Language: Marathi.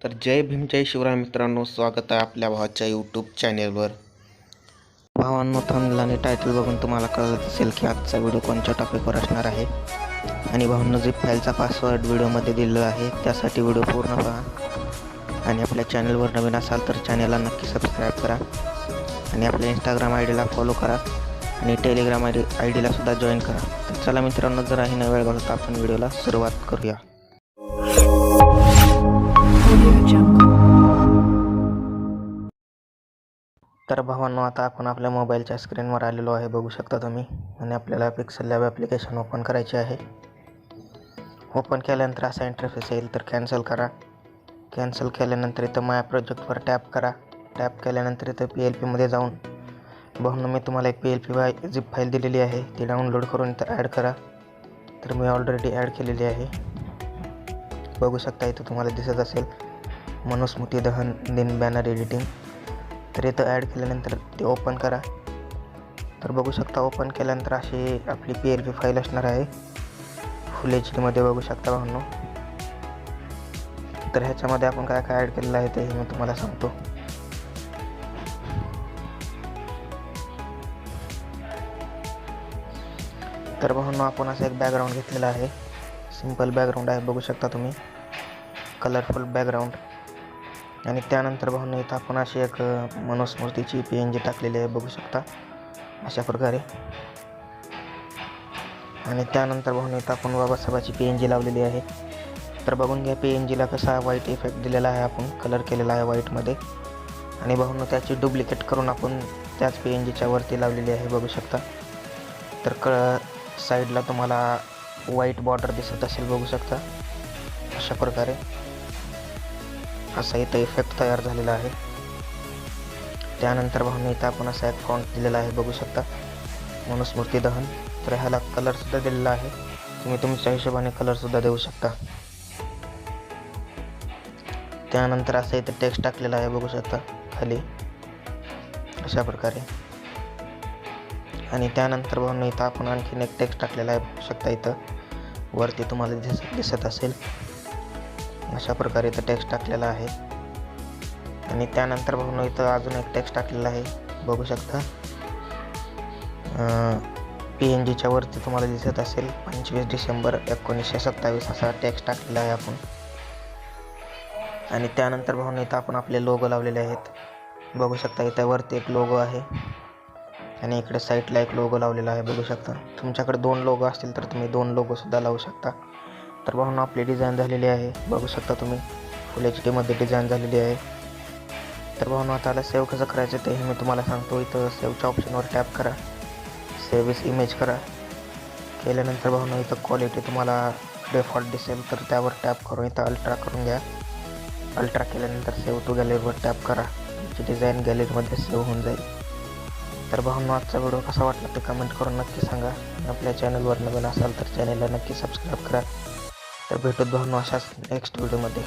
तर जय भीम जय शिवराय मित्रांनो, स्वागत आहे आपल्या भावाच्या यूट्यूब चॅनेलवर. भावांनो, थंबनेल आणि टायटल बघून तुम्हाला कळत असेल की आजचा व्हिडिओ कोणत्या टॉपिकवर असणार आहे. आणि भावांनो, झिप फाईलचा पासवर्ड व्हिडिओमध्ये दिलेला आहे, त्यासाठी व्हिडिओ पूर्ण पहा. आणि आपल्या चॅनलवर नवीन असाल तर चॅनलला नक्की सबस्क्राईब करा. आणि आपल्या इंस्टाग्राम आय डीला फॉलो करा आणि टेलिग्राम आय डीला सुद्धा जॉईन करा. तर चला मित्रांनो, जराही न वेळ घालवता आपण व्हिडिओला सुरुवात करूया. तर भावांनो, आता आपण आपल्या मोबाईलच्या स्क्रीनवर आलेलो आहे, बघू शकता तुम्ही. आणि आपल्याला पिक्सेल लॅब ॲप्लिकेशन ओपन करायचे आहे. ओपन केल्यानंतर असा इंटरफेस येईल, तर कॅन्सल करा. कॅन्सल केल्यानंतर इथं माय प्रोजेक्टवर टॅप करा. टॅप केल्यानंतर इथं PLPमध्ये जाऊन भावांनो, मी तुम्हाला एक PLP झिप फाईल दिलेली आहे, ती डाउनलोड करून इथं ॲड करा. तर मी ऑलरेडी ॲड केलेली आहे, बघू शकता. इथं तुम्हाला दिसत असेल मनुस्मृती दहन दिन बॅनर एडिटिंग. तर इथं ॲड केल्यानंतर ते ओपन करा. तर बघू शकता, ओपन केल्यानंतर अशी आपली PLP फाईल असणार आहे, फुल HD बघू शकता भावांनो. तर ह्याच्यामध्ये आपण काय काय ॲड केलेलं आहे ते मी तुम्हाला सांगतो. तर भावांनो, आपण असं एक बॅकग्राऊंड घेतलेला आहे, सिंपल बॅकग्राऊंड आहे, बघू शकता तुम्ही, कलरफुल बॅकग्राऊंड. आणि त्यानंतर भावांनो, इथं आपण अशी एक मनुस्मृतीची PNG टाकलेली आहे, बघू शकता अशा प्रकारे. आणि त्यानंतर भावांनो, इथं आपण बाबासाहेबाची PNG लावलेली आहे. तर बघून घ्या, PNGला कसा व्हाईट इफेक्ट दिलेला आहे, आपण कलर केलेला आहे व्हाईटमध्ये. आणि भावांनो, त्याची डुप्लिकेट करून आपण त्याच PNGच्या वरती लावलेली आहे, बघू शकता. तर साईडला तुम्हाला व्हाईट बॉर्डर दिसत असेल, बघू शकता अशा प्रकारे. असा इथं इफेक्ट तयार झालेला आहे. त्यानंतर भावांनो, इथं आपण असा एक फॉन्ट दिलेला आहे, बघू शकता, मनुस्मृती दहन. तर ह्याला कलरसुद्धा दिलेला आहे, तुम्ही तुमच्या हिशोबाने कलरसुद्धा देऊ शकता. त्यानंतर असं इथं टेक्स्ट टाकलेलं आहे, बघू शकता खाली अशा प्रकारे. आणि त्यानंतर भावांनो, इथं आपण आणखीन एक टेक्स्ट टाकलेला आहे, बघू शकता, इथं वरती तुम्हाला दिसत असेल अशा प्रकारे इथं टेक्स्ट टाकलेला आहे. आणि त्यानंतर भावांनो, इथं अजून एक टेक्स्ट टाकलेला आहे, बघू शकता. PNGच्या वरती तुम्हाला दिसत असेल 25 डिसेंबर 1927 असा टेक्स्ट टाकलेला आहे आपण. आणि त्यानंतर भावांनो, इथं आपण आपले लोगो लावलेले आहेत, बघू शकता. इथं वरती एक लोगो आहे आणि इकडे साईडला एक लोगो लावलेला आहे, बघू शकता. तुमच्याकडे 2 लोगो असतील तर तुम्ही 2 लोगोसुद्धा लावू शकता. तर भावांनो, आपली डिझाईन झालेली आहे, बघू शकता तुम्ही, फुल HD डिझाईन झालेली आहे. तर भावांनो, आता सेव्ह कसं करायचं तेही मी तुम्हाला सांगतो. इथं सेव्हच्या ऑप्शनवर टॅप करा, सेव्ह इज इमेज करा. केल्यानंतर भावांनो, इथं क्वालिटी तुम्हाला डिफॉल्ट दिसेल, तर त्यावर टॅप करून इथं अल्ट्रा करून घ्या. अल्ट्रा केल्यानंतर सेव्ह टू गॅलरीवर टॅप करा, तुमची डिझाईन गॅलरीमध्ये सेव्ह होऊन जाईल. तर भावांनो, आजचा व्हिडिओ कसा वाटला ते कमेंट करून नक्की सांगा. आपल्या चॅनलवर नवीन असाल तर चॅनलला नक्की सबस्क्राईब करा. तर भेटूत भावांनो अशाच नेक्स्ट व्हिडिओमध्ये.